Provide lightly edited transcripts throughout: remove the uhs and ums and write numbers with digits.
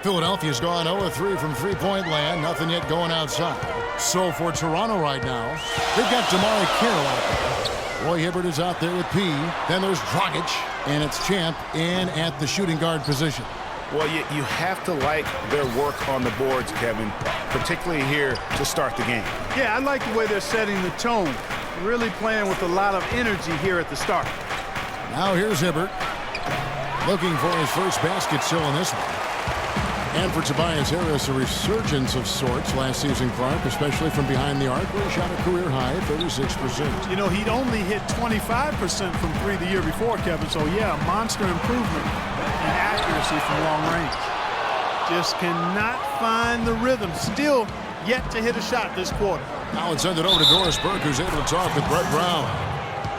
Philadelphia's gone 0-3 from three-point land. Nothing yet going outside. So for Toronto right now, they've got Damari Carroll out there. Roy Hibbert is out there with P. Then there's Dragic, and it's Champ in at the shooting guard position. Well, you have to like their work on the boards, Kevin, particularly here to start the game. Yeah, I like the way they're setting the tone. Really playing with a lot of energy here at the start. Now here's Hibbert, looking for his first basket still in this one. And for Tobias Harris, a resurgence of sorts last season, Clark, especially from behind the arc, where he shot a career-high 36%. You know, he'd only hit 25% from three the year before, Kevin. So, yeah, monster improvement in accuracy from long range. Just cannot find the rhythm. Still yet to hit a shot this quarter. Now let's send it over to Doris Burke, who's able to talk with Brett Brown.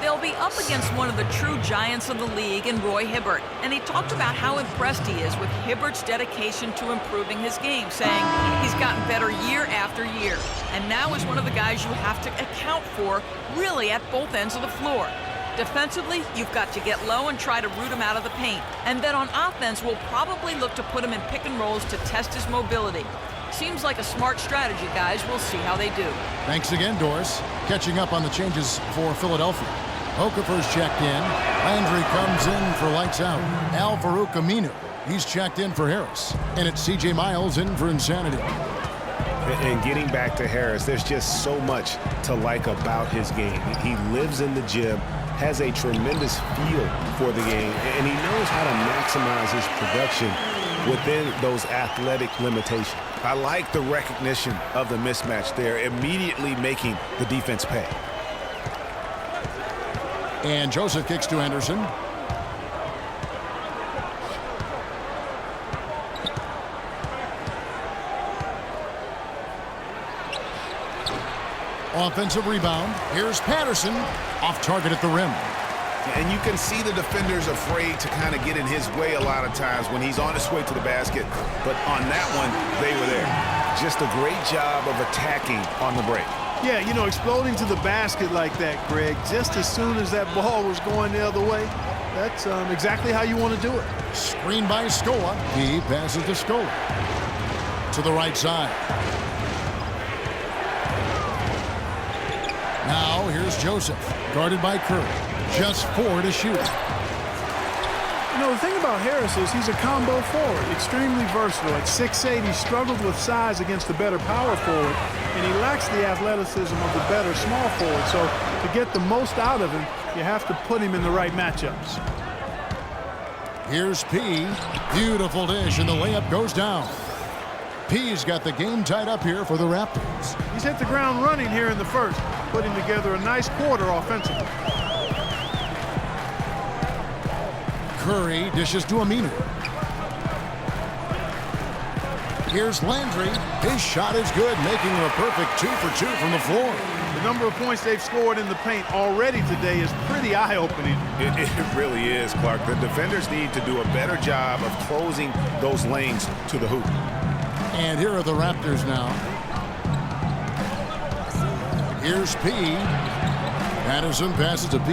They'll be up against one of the true giants of the league in Roy Hibbert, and he talked about how impressed he is with Hibbert's dedication to improving his game, saying he's gotten better year after year, and now is one of the guys you have to account for really at both ends of the floor. Defensively, you've got to get low and try to root him out of the paint, and then on offense, we'll probably look to put him in pick and rolls to test his mobility. Seems like a smart strategy, guys. We'll see how they do. Thanks again, Doris. Catching up on the changes for Philadelphia. Okafor's checked in. Landry comes in for lights out. Al Farouk Aminu, he's checked in for Harris. And it's C.J. Miles in for Insanity. And getting back to Harris, there's just so much to like about his game. He lives in the gym, has a tremendous feel for the game, and he knows how to maximize his production within those athletic limitations. I like the recognition of the mismatch there, immediately making the defense pay. And Joseph kicks to Anderson. Offensive rebound. Here's Patterson. Off target at the rim. And you can see the defenders afraid to kind of get in his way a lot of times when he's on his way to the basket. But on that one, they were there. Just a great job of attacking on the break. Yeah, you know, exploding to the basket like that, Greg, just as soon as that ball was going the other way, that's exactly how you want to do it. Screen by Scola. He passes to Scola. To the right side. Now here's Joseph, guarded by Curry. Just 4 to shoot. You know, the thing about Harris is he's a combo forward, extremely versatile. At 6'8", he struggled with size against the better power forward, and he lacks the athleticism of the better small forward. So to get the most out of him, you have to put him in the right matchups. Here's P. Beautiful dish, and the layup goes down. P's got the game tied up here for the Raptors. He's hit the ground running here in the first, putting together a nice quarter offensively. Curry dishes to Aminu. Here's Landry. His shot is good, making him a perfect 2 for 2 from the floor. The number of points they've scored in the paint already today is pretty eye-opening. It really is, Clark. The defenders need to do a better job of closing those lanes to the hoop. And here are the Raptors now. Here's P. Patterson passes to P.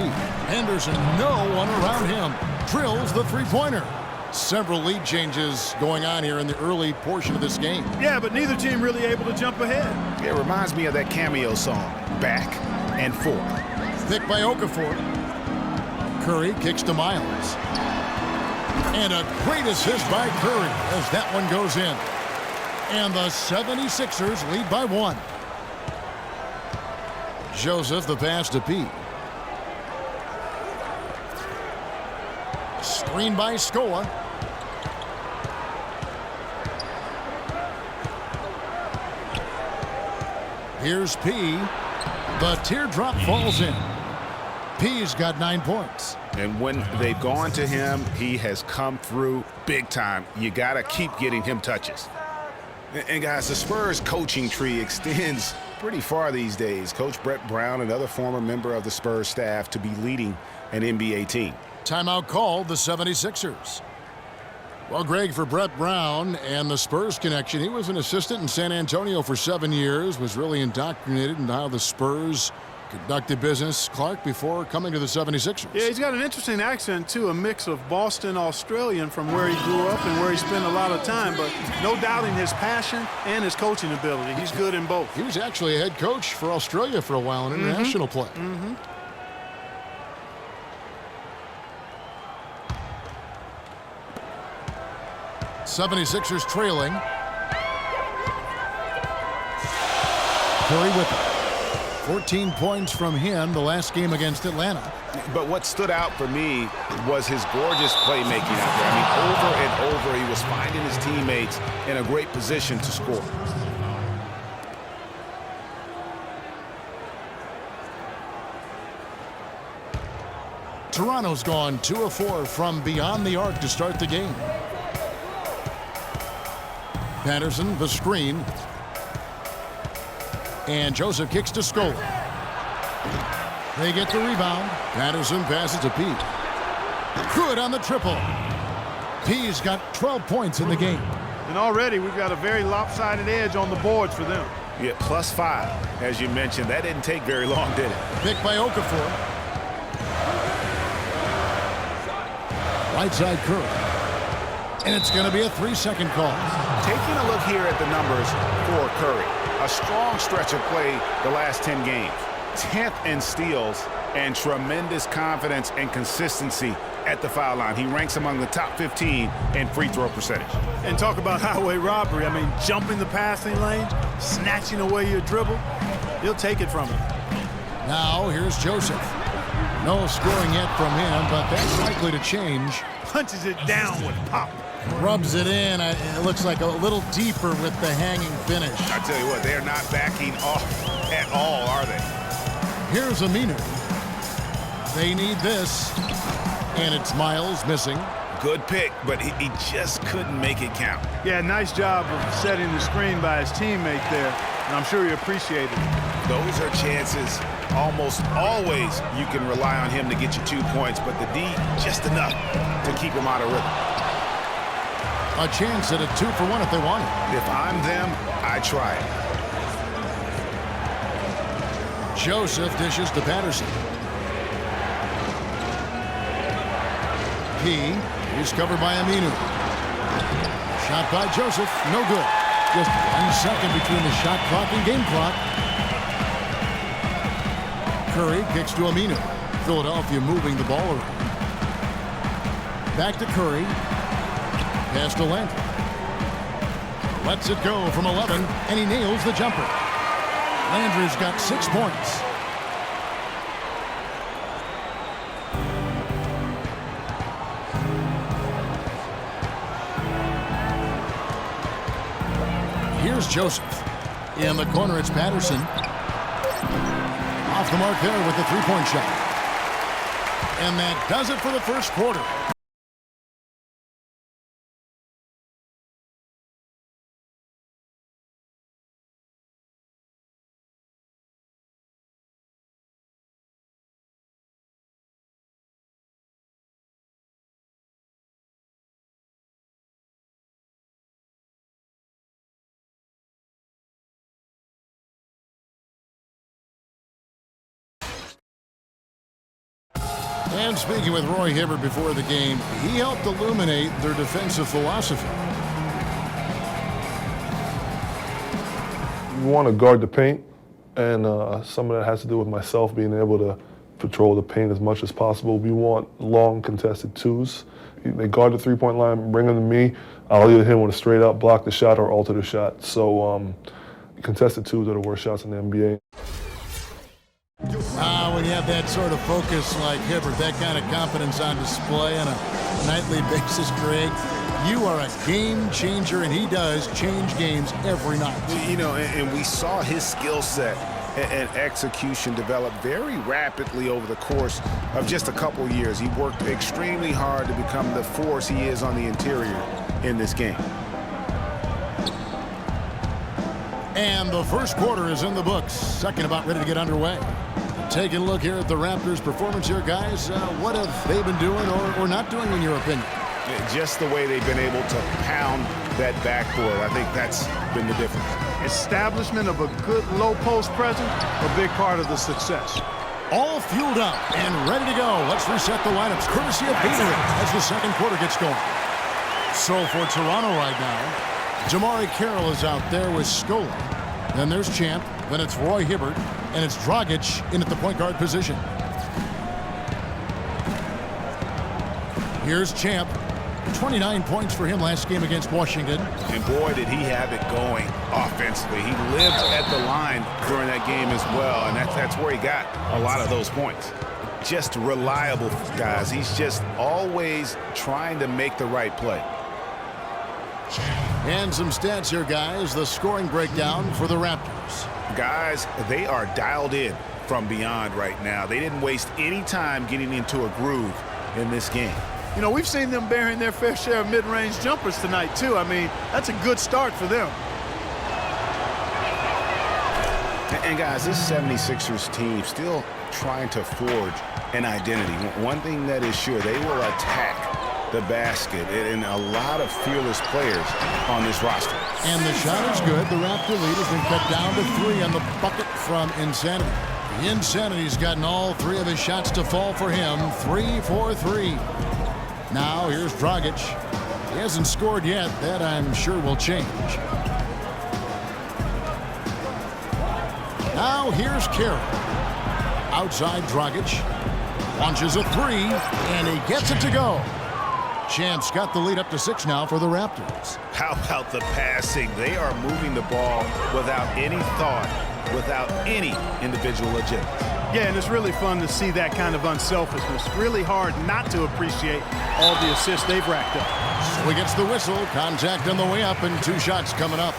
Henderson, no one around him. Drills the three-pointer. Several lead changes going on here in the early portion of this game. Yeah, but neither team really able to jump ahead. It reminds me of that cameo song, Back and Forth. Picked by Okafor. Curry kicks to Miles. And a great assist by Curry as that one goes in. And the 76ers lead by 1. Joseph, the pass to P. Screen by Scola. Here's P. The teardrop falls in. P's got 9 points. And when they've gone to him, he has come through big time. You got to keep getting him touches. And guys, the Spurs coaching tree extends pretty far these days. Coach Brett Brown, another former member of the Spurs staff, to be leading an NBA team. Timeout called the 76ers. Well, Greg, for Brett Brown and the Spurs connection, he was an assistant in San Antonio for 7 years, was really indoctrinated into how the Spurs Conducted business, Clark, before coming to the 76ers. Yeah, he's got an interesting accent, too, a mix of Boston Australian from where he grew up and where he spent a lot of time, but no doubting his passion and his coaching ability. He's good in both. He was actually a head coach for Australia for a while in international play. 76ers trailing. Curry with it. 14 points from him the last game against Atlanta. But what stood out for me was his gorgeous playmaking out there. I mean, over and over, he was finding his teammates in a great position to score. Toronto's gone 2 of 4 from beyond the arc to start the game. Patterson, the screen. And Joseph kicks to Scola. They get the rebound. Patterson passes to Pete. Good on the triple. P's got 12 points in the game. And already we've got a very lopsided edge on the boards for them. Yeah, +5, as you mentioned. That didn't take very long, did it? Picked by Okafor. Right side Curry. And it's going to be a 3-second call. Taking a look here at the numbers for Curry. A strong stretch of play the last 10 games. 10th in steals and tremendous confidence and consistency at the foul line. He ranks among the top 15 in free throw percentage. And talk about highway robbery. I mean, jumping the passing lane, snatching away your dribble. He'll take it from him. Now here's Joseph. No scoring yet from him, but that's likely to change. Punches it down with pop. Rubs it in. It looks like a little deeper with the hanging finish. I tell you what, they're not backing off at all, are they? Here's Aminu. They need this. And it's Miles missing. Good pick, but he just couldn't make it count. Yeah, nice job of setting the screen by his teammate there. And I'm sure he appreciated it. Those are chances. Almost always you can rely on him to get you 2 points, but the D just enough to keep him out of rhythm. A chance at a 2-for-1 if they want it. If I'm them, I try it. Joseph dishes to Patterson. He's covered by Aminu. Shot by Joseph, no good. Just 1 second between the shot clock and game clock. Curry kicks to Aminu. Philadelphia moving the ball around. Back to Curry. Pass to Landry. Lets it go from 11, and he nails the jumper. Landry's got 6 points. Here's Joseph. In the corner, it's Patterson. Off the mark there with the 3-point shot. And that does it for the first quarter. And speaking with Roy Hibbert before the game, he helped illuminate their defensive philosophy. You want to guard the paint, and some of that has to do with myself being able to patrol the paint as much as possible. We want long contested twos. They guard the three-point line, bring them to me. I'll either hit them with a straight-up block the shot or alter the shot. So contested twos are the worst shots in the NBA. When you have that sort of focus like Hibbert, that kind of confidence on display on a nightly basis, Greg, you are a game changer, and he does change games every night. You know, and we saw his skill set and execution develop very rapidly over the course of just a couple years. He worked extremely hard to become the force he is on the interior in this game. And the first quarter is in the books. Second about ready to get underway. Taking a look here at the Raptors' performance here, guys. What have they been doing or not doing, in your opinion? Just the way they've been able to pound that backboard, I think that's been the difference. Establishment of a good low post presence, a big part of the success. All fueled up and ready to go. Let's reset the lineups courtesy of Gatorade as the second quarter gets going. So for Toronto right now, Jamari Carroll is out there with Scola. Then there's Champ. Then it's Roy Hibbert. And it's Dragic in at the point guard position. Here's Champ. 29 points for him last game against Washington. And boy, did he have it going offensively. He lived at the line during that game as well, and that's where he got a lot of those points. Just reliable, guys. He's just always trying to make the right play. And some stats here, guys. The scoring breakdown for the Raptors. Guys, they are dialed in from beyond right now. They didn't waste any time getting into a groove in this game. You know, we've seen them bearing their fair share of mid-range jumpers tonight, too. I mean, that's a good start for them. And guys, this 76ers team still trying to forge an identity. One thing that is sure, they will attack the basket, and a lot of fearless players on this roster. And the shot is good. The Raptor lead has been cut down to 3 on the bucket from Insanity. The Insanity's gotten all 3 of his shots to fall for him. 3 for 3. Now here's Dragic. He hasn't scored yet. That I'm sure will change. Now here's Carroll. Outside Dragic. Launches a 3, and he gets it to go. Champ's got the lead up to 6 now for the Raptors. How about the passing? They are moving the ball without any thought, without any individual agenda. Yeah, and it's really fun to see that kind of unselfishness. Really hard not to appreciate all the assists they've racked up. So he gets the whistle. Contact on the way up, and 2 shots coming up.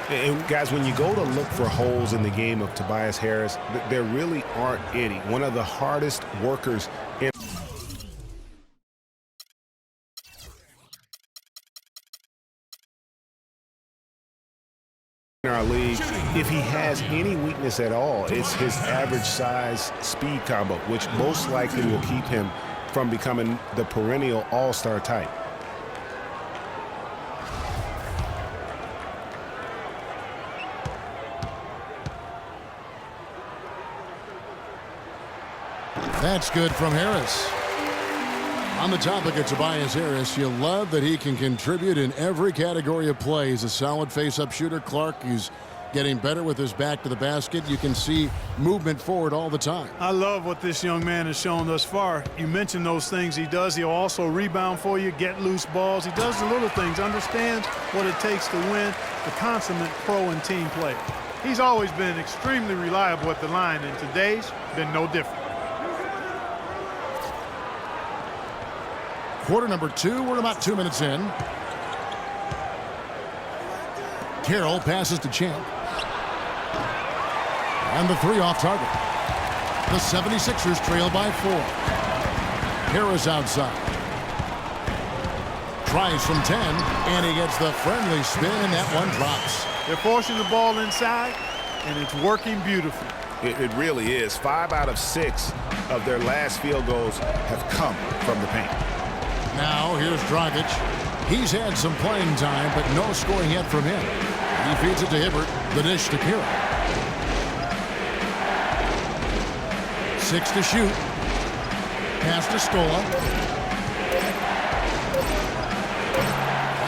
And guys, when you go to look for holes in the game of Tobias Harris, there really aren't any. One of the hardest workers in our league. If he has any weakness at all, it's his average size speed combo, which most likely will keep him from becoming the perennial all-star type. That's good from Harris. On the topic of Tobias Harris, you love that he can contribute in every category of play. He's a solid face-up shooter. Clark, he's getting better with his back to the basket. You can see movement forward all the time. I love what this young man has shown thus far. You mentioned those things he does. He'll also rebound for you, get loose balls. He does the little things, understands what it takes to win, the consummate pro and team player. He's always been extremely reliable at the line, and today's been no different. Quarter number 2, we're about 2 minutes in. Carroll passes to Champ. And the 3 off target. The 76ers trail by 4. Harris outside. Tries from 10, and he gets the friendly spin, and that one drops. They're forcing the ball inside, and it's working beautifully. It really is. 5 out of 6 of their last field goals have come from the paint. Now here's Dragic. He's had some playing time, but no scoring yet from him. He feeds it to Hibbert. The dish to Carroll. 6 to shoot. Pass to Scola.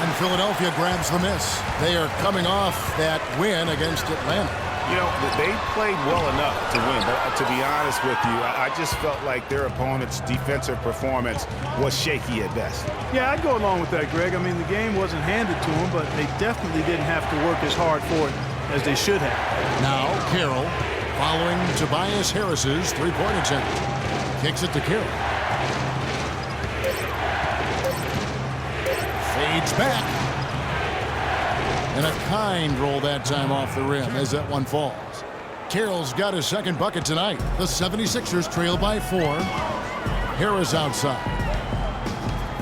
And Philadelphia grabs the miss. They are coming off that win against Atlanta. You know, they played well enough to win, but to be honest with you, I just felt like their opponent's defensive performance was shaky at best. Yeah, I'd go along with that, Greg. I mean, the game wasn't handed to them, but they definitely didn't have to work as hard for it as they should have. Now Carroll following Tobias Harris's 3-point attempt. Kicks it to Carroll. Fades back. And a kind roll that time off the rim as that one falls. Carroll's got his second bucket tonight. The 76ers trail by 4. Harris outside.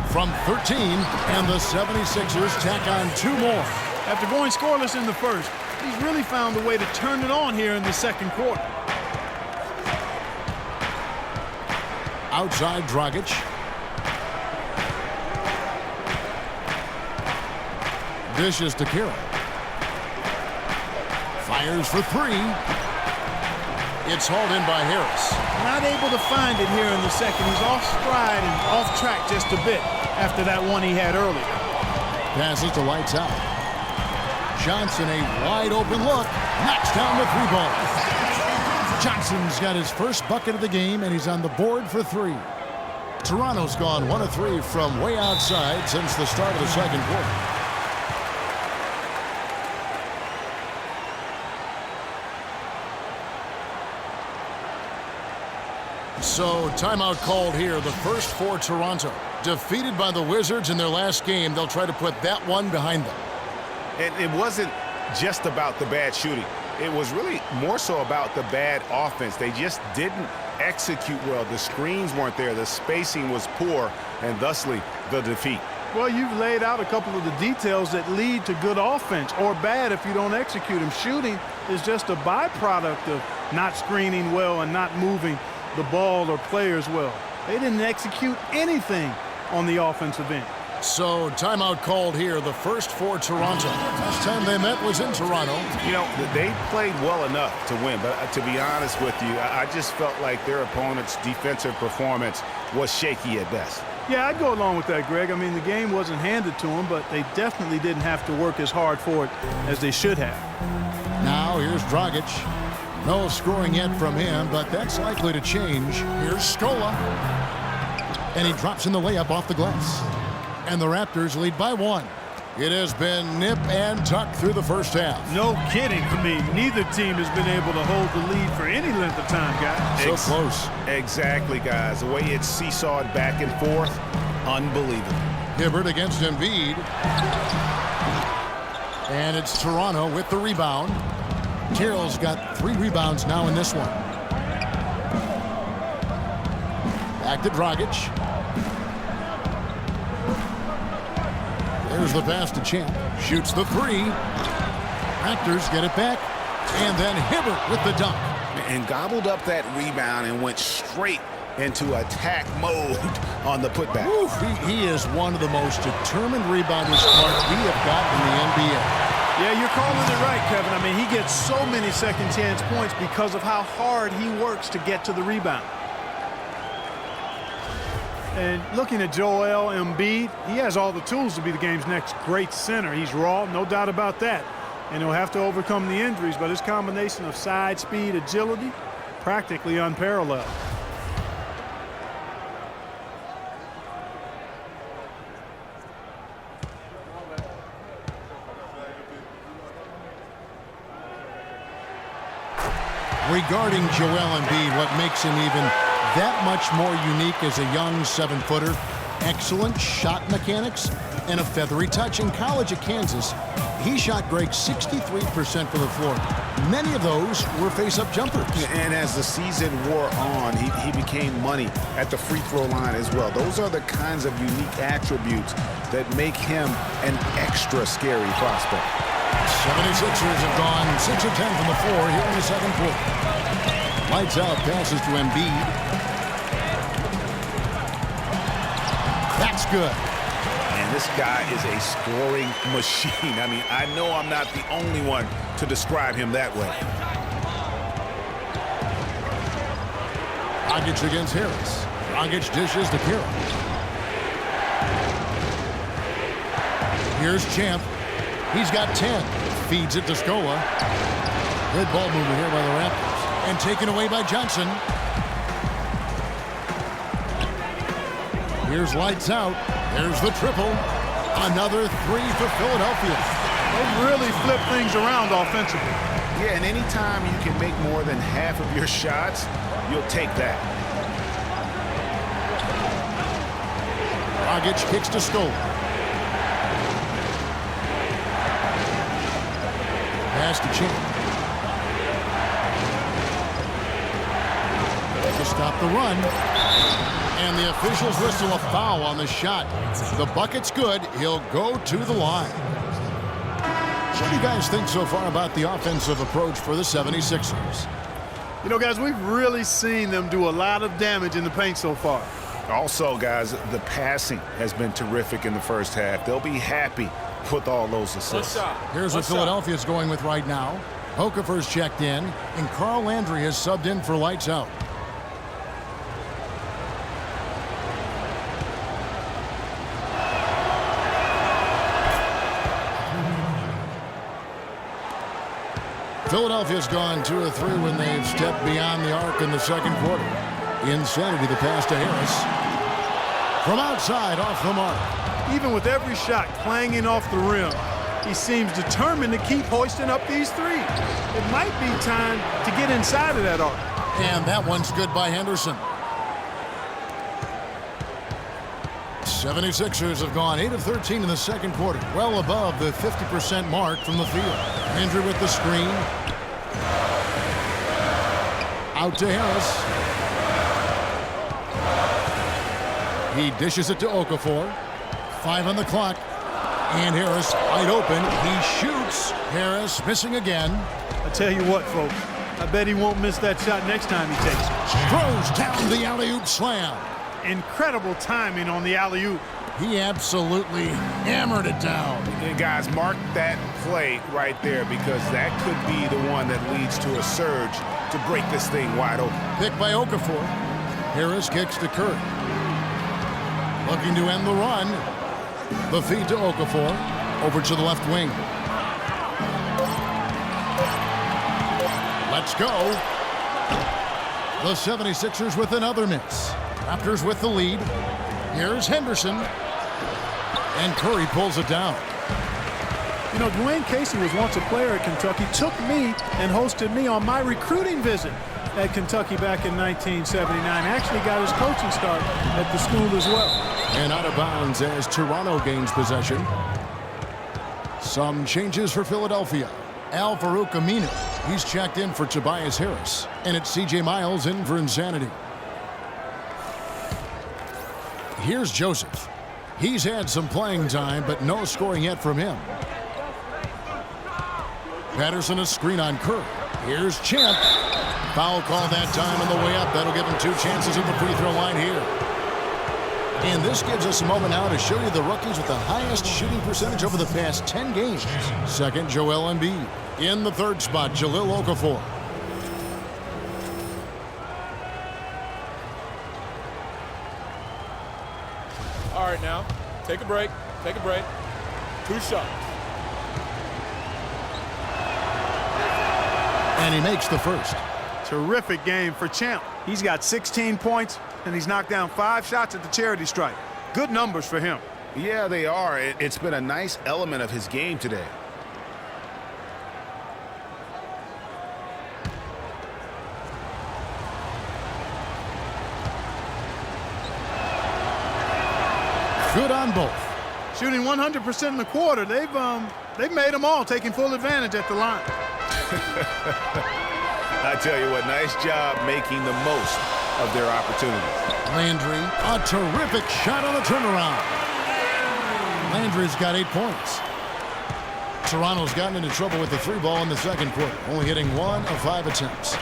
From 13, and the 76ers tack on 2 more. After going scoreless in the first, he's really found a way to turn it on here in the second quarter. Outside Dragic. Dishes to Kira. Fires for three. It's hauled in by Harris. Not able to find it here in the second. He's off stride and off track just a bit after that one he had earlier. Passes to Lights Out. Johnson, a wide open look. Knocks down the three ball. Johnson's got his first bucket of the game, and he's on the board for three. Toronto's gone 1 of 3 from way outside since the start of the second quarter. So, timeout called here, the first for Toronto. Defeated by the Wizards in their last game, they'll try to put that one behind them. And it wasn't just about the bad shooting. It was really more so about the bad offense. They just didn't execute well. The screens weren't there. The spacing was poor, and thusly the defeat. Well, you've laid out a couple of the details that lead to good offense, or bad if you don't execute them. Shooting is just a byproduct of not screening well and not moving the ball or players well. They didn't execute anything on the offensive end. So, timeout called here, the first for Toronto. Last time they met was in Toronto. You know, they played well enough to win, but to be honest with you, I just felt like their opponent's defensive performance was shaky at best. Yeah, I'd go along with that, Greg. I mean, the game wasn't handed to them, but they definitely didn't have to work as hard for it as they should have. Now, here's Dragic. No scoring yet from him, but that's likely to change. Here's Scola. And he drops in the layup off the glass. And the Raptors lead by 1. It has been nip and tuck through the first half. No kidding. I mean, neither team has been able to hold the lead for any length of time, guys. So close. Exactly, guys. The way it's seesawed back and forth, unbelievable. Hibbert against Embiid. And it's Toronto with the rebound. Carroll's got 3 rebounds now in this one. Back to Dragic. There's the pass to Champ. Shoots the 3. Raptors get it back. And then Hibbert with the dunk. And gobbled up that rebound and went straight into attack mode on the putback. Oof, he is one of the most determined rebounders, Clark, we have got in the NBA. Yeah, you're calling it right, Kevin. I mean, he gets so many second chance points because of how hard he works to get to the rebound. And looking at Joel Embiid, he has all the tools to be the game's next great center. He's raw, no doubt about that. And he'll have to overcome the injuries, but his combination of side speed, agility, practically unparalleled. Regarding Joel Embiid, what makes him even that much more unique as a young 7-footer, excellent shot mechanics, and a feathery touch. In college at Kansas, he shot Greg 63% from the floor. Many of those were face-up jumpers. And as the season wore on, he became money at the free throw line as well. Those are the kinds of unique attributes that make him an extra scary prospect. 76ers have gone 6 of 10 from the floor here in the second quarter. Lights out, passes to Embiid. That's good. And this guy is a scoring machine. I mean, I know I'm not the only one to describe him that way. Dragic against Harris. Dragic dishes to Kira. Here's Champ. He's got 10. Feeds it to Scola. Good ball movement here by the Raptors. And taken away by Johnson. Here's Lights Out. There's the triple. Another 3 for Philadelphia. They really flip things around offensively. Yeah, and anytime you can make more than half of your shots, you'll take that. Dragic kicks to Scola. Pass to Champ. To stop the run. And the officials whistle a foul on the shot. The bucket's good. He'll go to the line. What do you guys think so far about the offensive approach for the 76ers? You know, guys, we've really seen them do a lot of damage in the paint so far. Also, guys, the passing has been terrific in the first half. They'll be happy with all those assists. Here's what Philadelphia's going with right now. Okafor's checked in, and Carl Landry has subbed in for lights out. Philadelphia's gone 2 of 3 when they've stepped beyond the arc in the second quarter. Insanity the pass to Harris. From outside, off the mark. Even with every shot clanging off the rim, he seems determined to keep hoisting up these threes. It might be time to get inside of that arc. And that one's good by Henderson. 76ers have gone 8 of 13 in the second quarter, well above the 50% mark from the field. Landry with the screen. Out to Harris. He dishes it to Okafor. 5 on the clock. And Harris wide open. He shoots. Harris missing again. I tell you what, folks, I bet he won't miss that shot next time he takes it. Throws down the alley-oop slam. Incredible timing on the alley-oop. He absolutely hammered it down. And guys, mark that play right there, because that could be the one that leads to a surge to break this thing wide open. Pick by Okafor. Harris kicks to Curry. Looking to end the run. The feed to Okafor. Over to the left wing. Let's go. The 76ers with another miss. Raptors with the lead. Here's Henderson. And Curry pulls it down. You know, Dwayne Casey was once a player at Kentucky, took me and hosted me on my recruiting visit at Kentucky back in 1979. Actually got his coaching start at the school as well. And out of bounds as Toronto gains possession. Some changes for Philadelphia. Al-Farouq Aminu. He's checked in for Tobias Harris. And it's C.J. Miles in for Insanity. Here's Joseph. He's had some playing time, but no scoring yet from him. Patterson a screen on Curry. Here's Champ. Foul call that time on the way up. That'll give him 2 chances at the free throw line here. And this gives us a moment now to show you the rookies with the highest shooting percentage over the past 10 games. Second, Joel Embiid. In the third spot, Jahlil Okafor. All right, now, take a break. Take a break. 2 shots. And he makes the first. Terrific game for Champ. He's got 16 points, and he's knocked down 5 shots at the charity stripe. Good numbers for him. Yeah, they are. It's been a nice element of his game today. Good on both. Shooting 100% in the quarter. They've made them all, taking full advantage at the line. I tell you what, nice job making the most of their opportunities. Landry, a terrific shot on the turnaround. Landry's got 8 points. Toronto's gotten into trouble with the 3 ball in the second quarter, only hitting 1 of 5 attempts.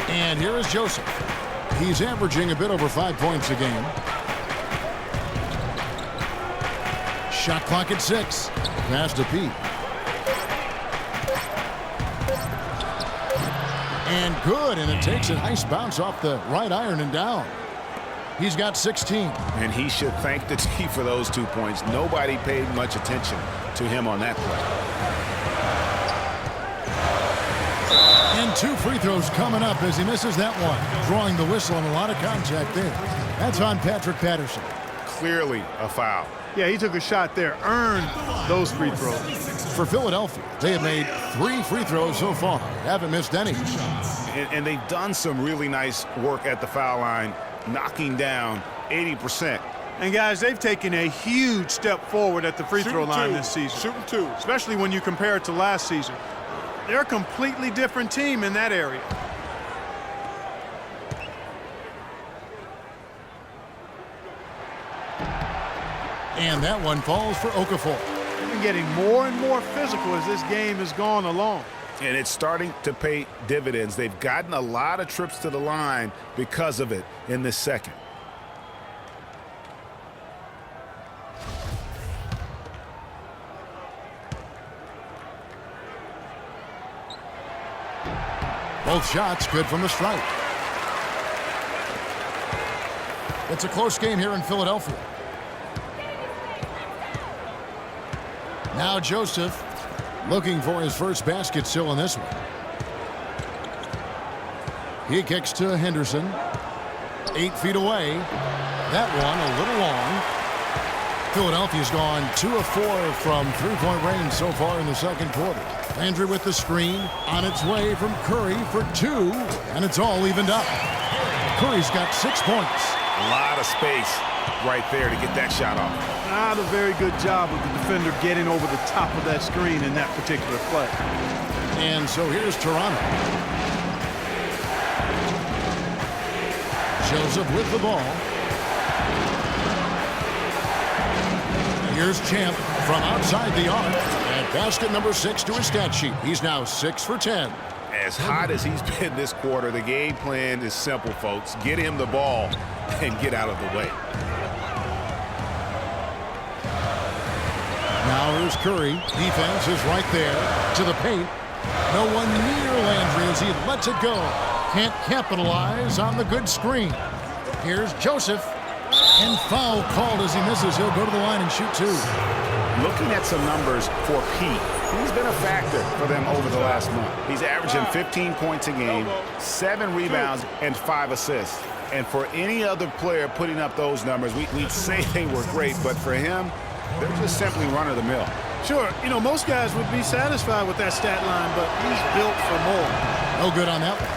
And here is Joseph. He's averaging a bit over 5 points a game. Shot clock at 6. Pass to Pete. And good, and it takes a nice bounce off the right iron and down. He's got 16. And he should thank the team for those 2 points. Nobody paid much attention to him on that play. And 2 free throws coming up as he misses that one. Drawing the whistle and a lot of contact there. That's on Patrick Patterson. Clearly a foul. Yeah, he took a shot there, earned those free throws. For Philadelphia, they have made 3 free throws so far. Haven't missed any. And they've done some really nice work at the foul line, knocking down 80%. And guys, they've taken a huge step forward at the free throw line this season. Shooting 2. Especially when you compare it to last season. They're a completely different team in that area. And that one falls for Okafor. They've been getting more and more physical as this game has gone along. And it's starting to pay dividends. They've gotten a lot of trips to the line because of it in this second. Both shots good from the stripe. It's a close game here in Philadelphia. Now Joseph looking for his first basket still in this one. He kicks to Henderson. 8 feet away. That one a little long. Philadelphia's gone 2 of 4 from three-point range so far in the second quarter. Landry with the screen. On its way from Curry for 2. And it's all evened up. Curry's got 6 points. A lot of space right there to get that shot off. Not a very good job of the defender getting over the top of that screen in that particular play. And so here's Toronto. Joseph with the ball. Here's Champ from outside the arc. And basket number 6 to his stat sheet. He's now 6 for 10. As hot as he's been this quarter, the game plan is simple, folks. Get him the ball and get out of the way. Now here's Curry. Defense is right there to the paint. No one near Landry as he lets it go. Can't capitalize on the good screen. Here's Joseph. And foul called as he misses. He'll go to the line and shoot 2. Looking at some numbers for Pete, he's been a factor for them over the last month. He's averaging 15 points a game, 7 rebounds, and 5 assists. And for any other player putting up those numbers, we'd say they were great, but for him, they're just simply run-of-the-mill. Sure, most guys would be satisfied with that stat line, but he's built for more. No good on that one.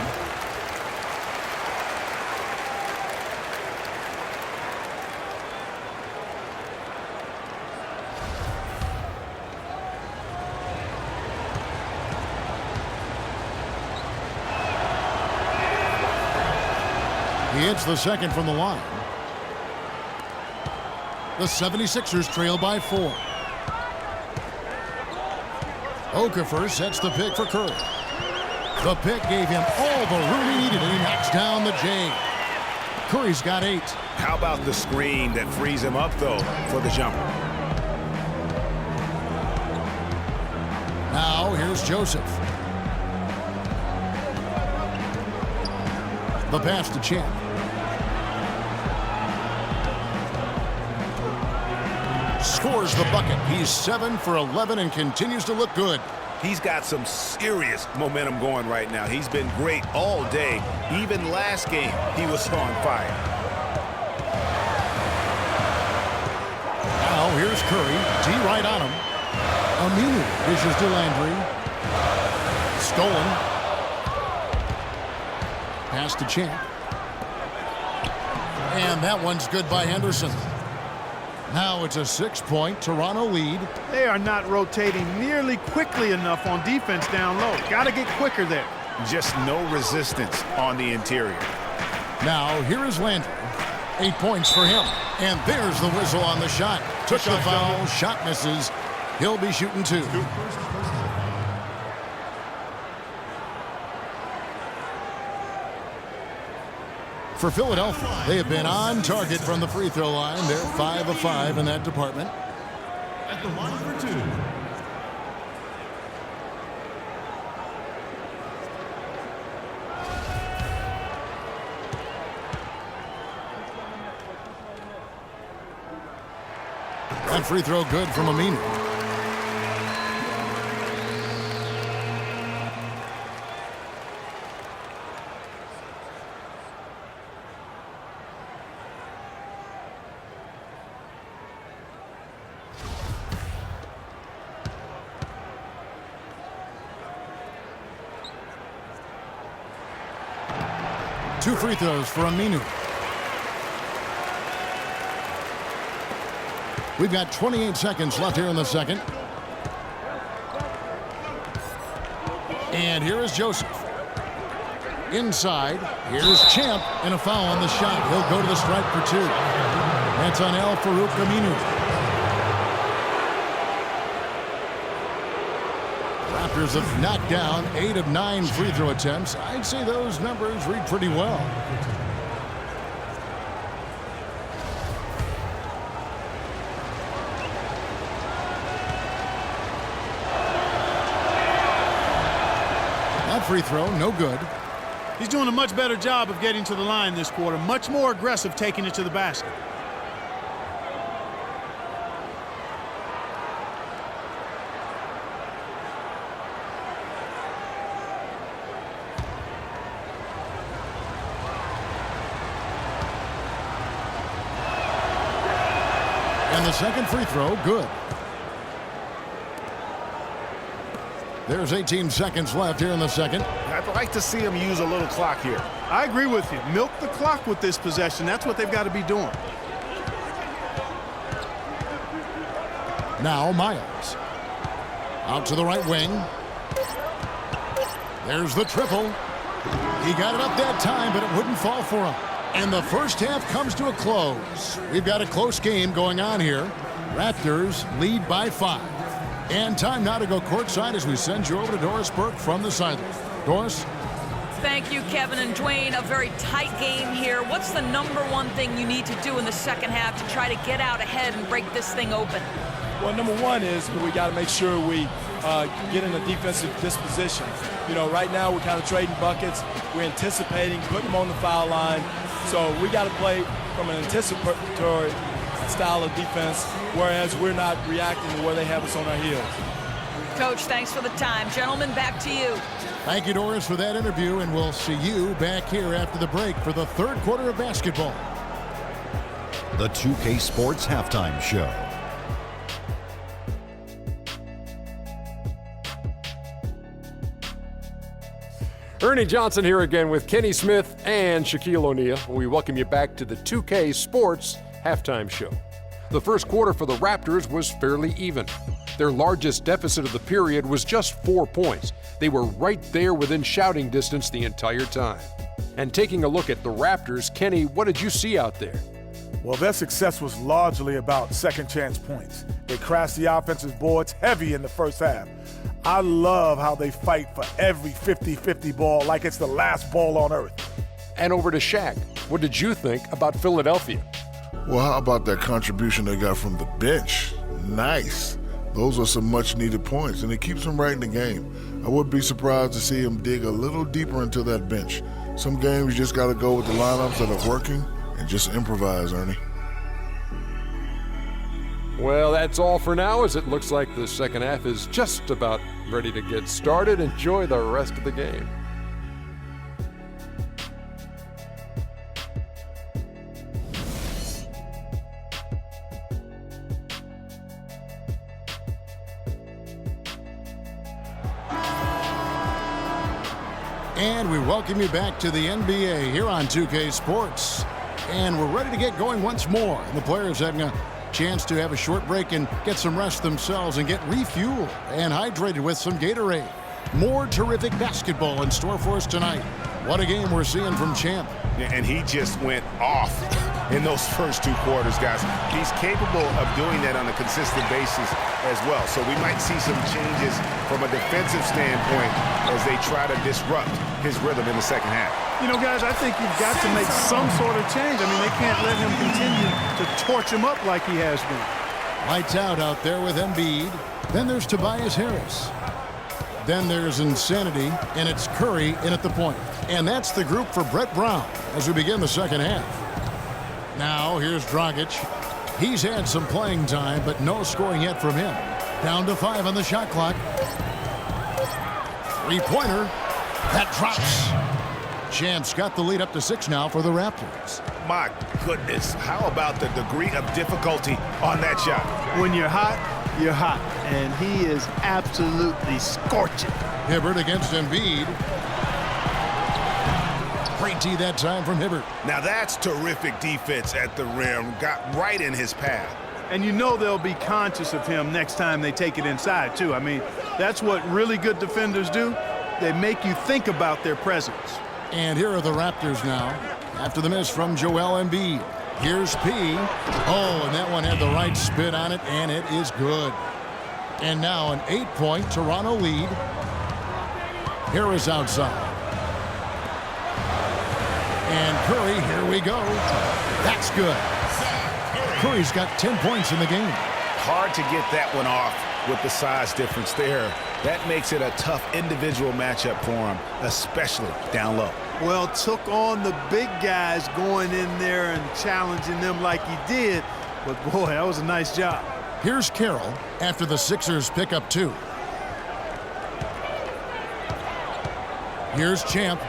He hits the second from the line. The 76ers trail by 4. Okafor sets the pick for Curry. The pick gave him all the room he needed, and he knocks down the J. Curry's got 8. How about the screen that frees him up, though, for the jumper? Now here's Joseph. The pass to Champ. Scores the bucket. He's 7 for 11 and continues to look good. He's got some serious momentum going right now. He's been great all day. Even last game, he was on fire. Now here's Curry. D right on him. Aminu dishes to Landry. Stolen. Pass to Champ. And that one's good by Henderson. Now it's a 6-point Toronto lead. They are not rotating nearly quickly enough on defense down low. Got to get quicker there. Just no resistance on the interior. Now here is Landry. 8 points for him. And there's the whistle on the shot. Took the foul. Shot misses. He'll be shooting 2. For Philadelphia, they have been on target from the free throw line. They're 5 of 5 in that department. At the line for 2. That free throw good from Aminu. Two free throws for Aminu. We've got 28 seconds left here in the second. And here is Joseph. Inside, here's Champ, and a foul on the shot. He'll go to the stripe for 2. That's on Al-Farouq Aminu. Raptors have knocked down 8 of 9 free throw attempts. I'd say those numbers read pretty well. That free throw, no good. He's doing a much better job of getting to the line this quarter. Much more aggressive taking it to the basket. And the second free throw, good. There's 18 seconds left here in the second. I'd like to see him use a little clock here. I agree with you. Milk the clock with this possession. That's what they've got to be doing. Now Miles. Out to the right wing. There's the triple. He got it up that time, but it wouldn't fall for him. And the first half comes to a close. We've got a close game going on here. Raptors lead by 5. And time now to go courtside as we send you over to Doris Burke from the sideline. Doris? Thank you, Kevin and Dwayne. A very tight game here. What's the number one thing you need to do in the second half to try to get out ahead and break this thing open? Well, number one is we got to make sure we get in a defensive disposition. You know, right now we're kind of trading buckets. We're anticipating, putting them on the foul line. So we got to play from an anticipatory style of defense, whereas we're not reacting to where they have us on our heels. Coach, thanks for the time. Gentlemen, back to you. Thank you, Doris, for that interview, and we'll see you back here after the break for the third quarter of basketball. The 2K Sports Halftime Show. Ernie Johnson here again with Kenny Smith and Shaquille O'Neal. We welcome you back to the 2K Sports Halftime Show. The first quarter for the Raptors was fairly even. Their largest deficit of the period was just 4 points. They were right there within shouting distance the entire time. And taking a look at the Raptors, Kenny, what did you see out there? Well, their success was largely about second chance points. They crashed the offensive boards heavy in the first half. I love how they fight for every 50-50 ball like it's the last ball on earth. And over to Shaq. What did you think about Philadelphia? Well, how about that contribution they got from the bench? Nice. Those are some much-needed points, and it keeps them right in the game. I would be surprised to see him dig a little deeper into that bench. Some games you just got to go with the lineups that are working and just improvise, Ernie. Well, that's all for now, as it looks like the second half is just about ready to get started. Enjoy the rest of the game. And we welcome you back to the NBA here on 2K Sports. And we're ready to get going once more. And the players having a chance to have a short break and get some rest themselves and get refueled and hydrated with some Gatorade. More terrific basketball in store for us tonight. What a game we're seeing from Champ. And he just went off in those first 2 quarters, guys. He's capable of doing that on a consistent basis as well. So we might see some changes from a defensive standpoint as they try to disrupt his rhythm in the second half. You know, guys, I think you've got to make some sort of change. I mean, they can't let him continue to torch him up like he has been. Lights out there with Embiid. Then there's Tobias Harris. Then there's Insanity, and it's Curry in at the point. And that's the group for Brett Brown as we begin the second half. Now here's Dragic. He's had some playing time, but no scoring yet from him. Down to 5 on the shot clock. Three-pointer. That drops. Champ's got the lead up to 6 now for the Raptors. My goodness, how about the degree of difficulty on that shot? When you're hot, you're hot. And he is absolutely scorching. Hibbert against Embiid. Great tee that time from Hibbert. Now that's terrific defense at the rim. Got right in his path. And you know they'll be conscious of him next time they take it inside, too. I mean, that's what really good defenders do. They make you think about their presence. And here are the Raptors now. After the miss from Joel Embiid. Here's P. Oh, and that one had the right spin on it, and it is good. And now an 8-point Toronto lead. Harris outside. And Curry, here we go. That's good. Curry's got 10 points in the game. Hard to get that one off with the size difference there. That makes it a tough individual matchup for him, especially down low. Well, took on the big guys going in there and challenging them like he did. But, boy, that was a nice job. Here's Carroll after the Sixers pick up 2. Here's Champ.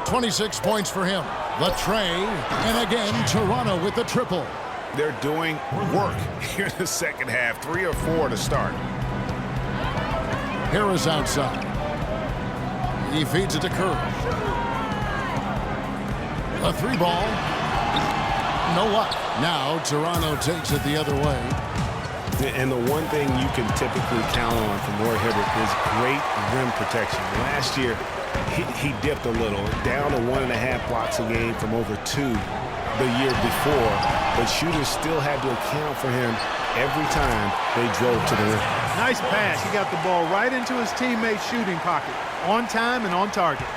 26 points for him. The tray. And again, Toronto with the triple. They're doing work here in the second half. 3 or 4 to start. Harris outside. He feeds it to Curry. A 3 ball. No luck. Now Toronto takes it the other way. And the one thing you can typically count on from Roy Hibbert is great rim protection. Last year, he dipped a little, down to 1.5 blocks a game from over 2 the year before. But shooters still had to account for him every time they drove to the rim. Nice pass. He got the ball right into his teammate's shooting pocket. On time and on target.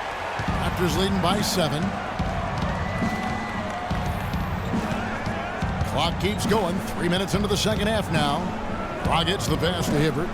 Raptors leading by 7. Clock keeps going. 3 minutes into the second half now. Dragic's the pass to Hibbert.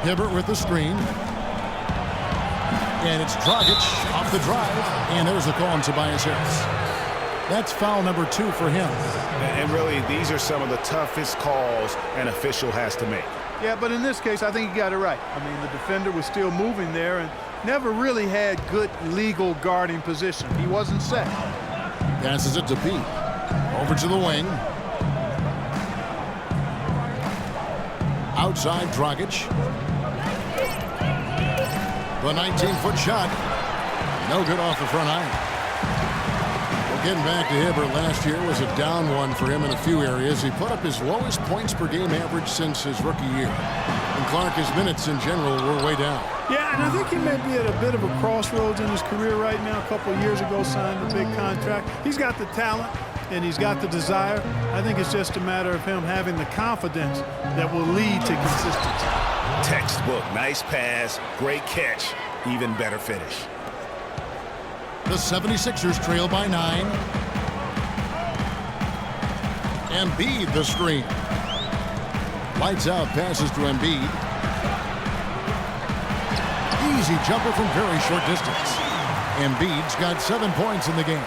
Hibbert with the screen. And it's Dragic off the drive. And there's a call on Tobias Harris. That's foul number 2 for him. And really, these are some of the toughest calls an official has to make. Yeah, but in this case, I think he got it right. I mean, the defender was still moving there and never really had good legal guarding position. He wasn't set. Passes it to P. Over to the wing. Outside Dragic. The 19-foot shot. No good off the front iron. Well, getting back to Hibbert, last year was a down one for him in a few areas. He put up his lowest points per game average since his rookie year. And Clark, his minutes in general were way down. Yeah, and I think he may be at a bit of a crossroads in his career right now. A couple of years ago, signed a big contract. He's got the talent and he's got the desire. I think it's just a matter of him having the confidence that will lead to consistency. Textbook, nice pass, great catch, even better finish. The 76ers trail by 9. Embiid the screen. Lights out, passes to Embiid. Easy jumper from very short distance. Embiid's got 7 points in the game.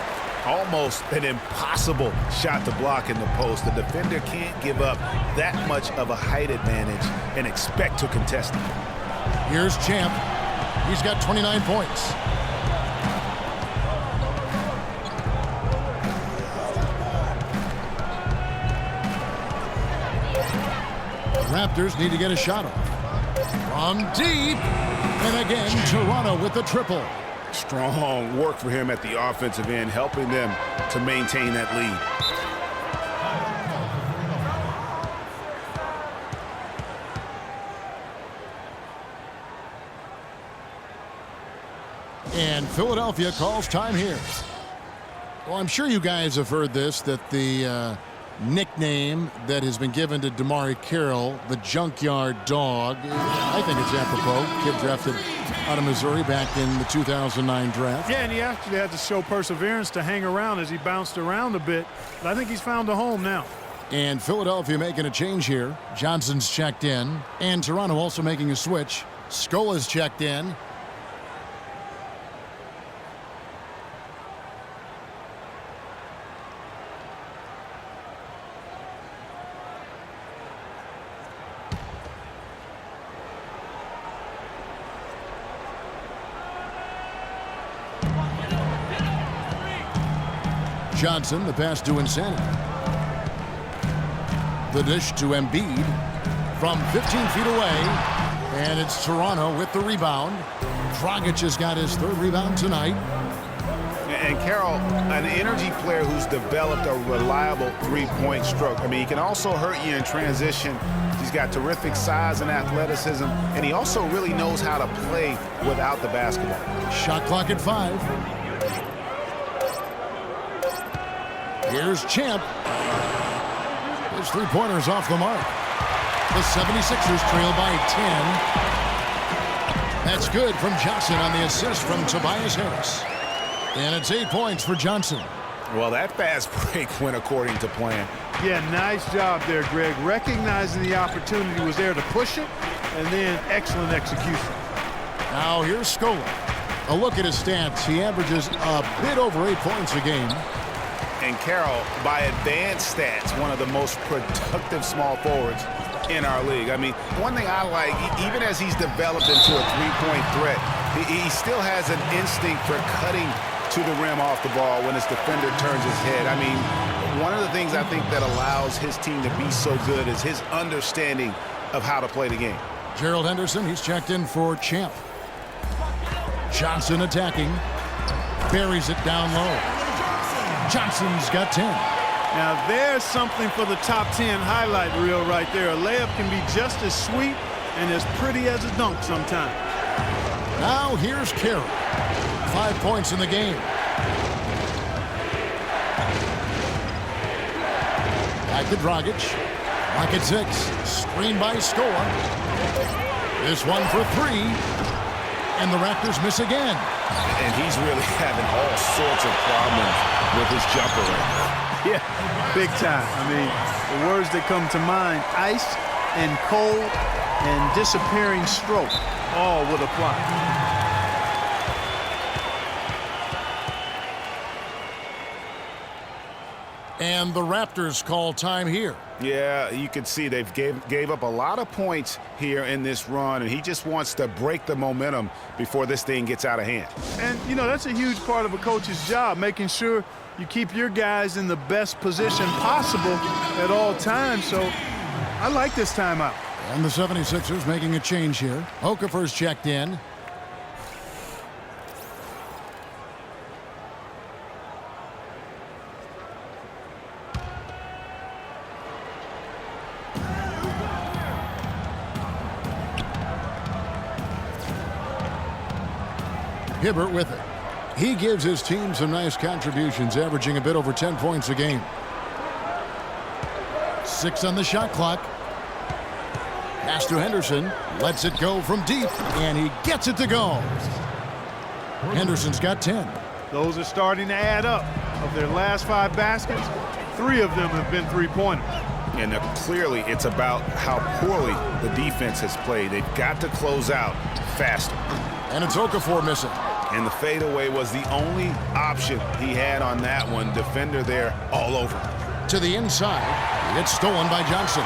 Almost an impossible shot to block in the post. The defender can't give up that much of a height advantage and expect to contest it. Here's Champ. He's got 29 points. The Raptors need to get a shot off. From deep. And again, Toronto with the triple. Strong work for him at the offensive end, helping them to maintain that lead. And Philadelphia calls time here. Well, I'm sure you guys have heard this, that the nickname that has been given to DeMarre Carroll, the Junkyard Dog, I think it's apropos. Kid drafted out of Missouri back in the 2009 draft. Yeah, and he actually had to show perseverance to hang around as he bounced around a bit. But I think he's found a home now. And Philadelphia making a change here. Johnson's checked in. And Toronto also making a switch. Scola's checked in. Johnson, the pass to Insanity. The dish to Embiid from 15 feet away. And it's Toronto with the rebound. Dragic has got his 3rd rebound tonight. And Carroll, an energy player who's developed a reliable three-point stroke. I mean, he can also hurt you in transition. He's got terrific size and athleticism, and he also really knows how to play without the basketball. Shot clock at 5. Here's Champ. His three-pointer's off the mark. The 76ers trail by 10. That's good from Johnson on the assist from Tobias Harris. And it's 8 points for Johnson. Well, that fast break went according to plan. Yeah, nice job there, Greg. Recognizing the opportunity was there to push it, and then excellent execution. Now here's Scola. A look at his stats. He averages a bit over 8 points a game. And Carroll, by advanced stats, one of the most productive small forwards in our league. I mean, one thing I like, even as he's developed into a three-point threat, he still has an instinct for cutting to the rim off the ball when his defender turns his head. I mean, one of the things I think that allows his team to be so good is his understanding of how to play the game. Gerald Henderson, he's checked in for Champ. Johnson attacking. Buries it down low. Johnson's got 10. Now there's something for the top 10 highlight reel right there. A layup can be just as sweet and as pretty as a dunk sometimes. Now here's Carroll. 5 points in the game. Back to Dragic. Pocket 6. Screen by Scola. This one for 3. And the Raptors miss again. And he's really having all sorts of problems with his jumper right now. Yeah, big time. I mean, the words that come to mind, ice and cold and disappearing stroke, all would apply. And the Raptors call time here. Yeah, you can see they've gave up a lot of points here in this run, and he just wants to break the momentum before this thing gets out of hand. And, you know, that's a huge part of a coach's job, making sure you keep your guys in the best position possible at all times. So I like this timeout. And the 76ers making a change here. Okafor's checked in. Hibbert with it. He gives his team some nice contributions, averaging a bit over 10 points a game. 6 on the shot clock. Pass to Henderson. Lets it go from deep, and he gets it to go. Henderson's got 10. Those are starting to add up. Of their last 5 baskets, 3 of them have been three-pointers. And clearly it's about how poorly the defense has played. They've got to close out faster. And it's Okafor missing. And the fadeaway was the only option he had on that one. Defender there all over. To the inside. It's stolen by Johnson.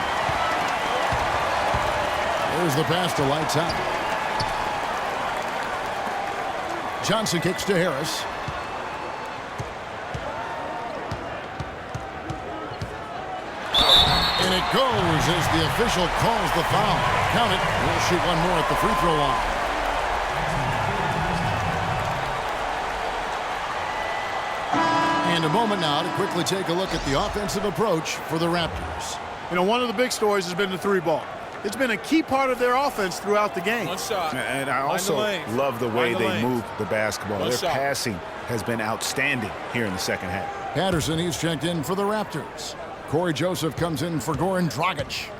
There's the pass to lights out. Johnson kicks to Harris. And it goes as the official calls the foul. Count it. We'll shoot one more at the free throw line. And a moment now to quickly take a look at the offensive approach for the Raptors. You know, one of the big stories has been the 3-ball. It's been a key part of their offense throughout the game. One shot. And I also love the way they move the basketball. Their passing has been outstanding here in the second half. Patterson, he's checked in for the Raptors. Corey Joseph comes in for Goran Dragic.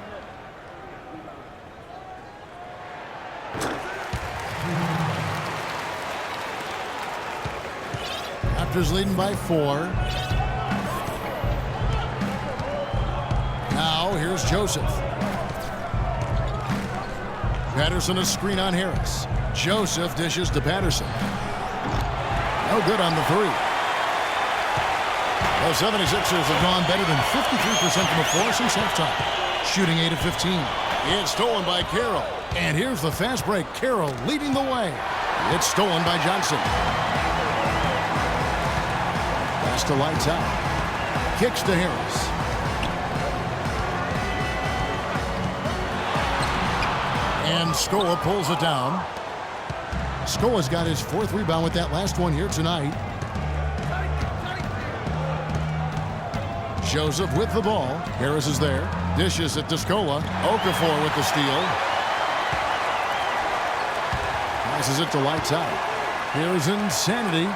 Raptors leading by 4. Now here's Joseph. Patterson a screen on Harris. Joseph dishes to Patterson. No good on the 3. The 76ers have gone better than 53% from the floor since halftime. Shooting 8 of 15. It's stolen by Carroll. And here's the fast break. Carroll leading the way. It's stolen by Johnson. Pass to lights out. Kicks to Harris. And Scola pulls it down. Scola's got his 4th rebound with that last one here tonight. Joseph with the ball. Harris is there. Dishes at Descola. Okafor with the steal. Passes it to Lights Out. Here's Insanity.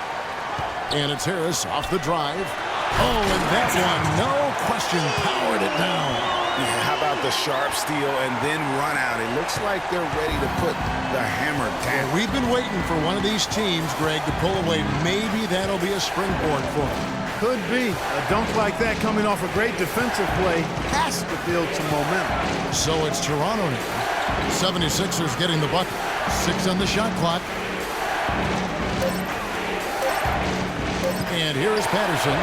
And it's Harris off the drive. Oh, and that one, no question, powered it down. Yeah, how about the sharp steal and then run out? It looks like they're ready to put the hammer down. We've been waiting for one of these teams, Greg, to pull away. Maybe that'll be a springboard for them. Could be. A dunk like that coming off a great defensive play has to build some momentum. So it's Toronto now. 76ers getting the bucket. 6 on the shot clock. And here is Patterson.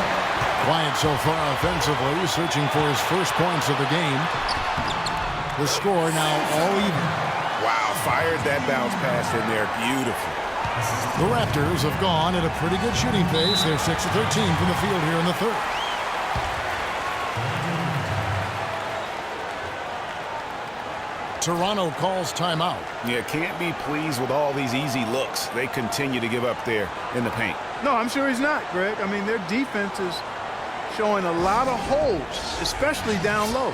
Quiet so far offensively, searching for his first points of the game. The score now all even. Wow, fired that bounce pass in there. Beautiful. The Raptors have gone at a pretty good shooting pace. They're 6 of 13 from the field here in the third. Toronto calls timeout. Yeah, can't be pleased with all these easy looks. They continue to give up there in the paint. No, I'm sure he's not, Greg. I mean, their defense is showing a lot of holes, especially down low.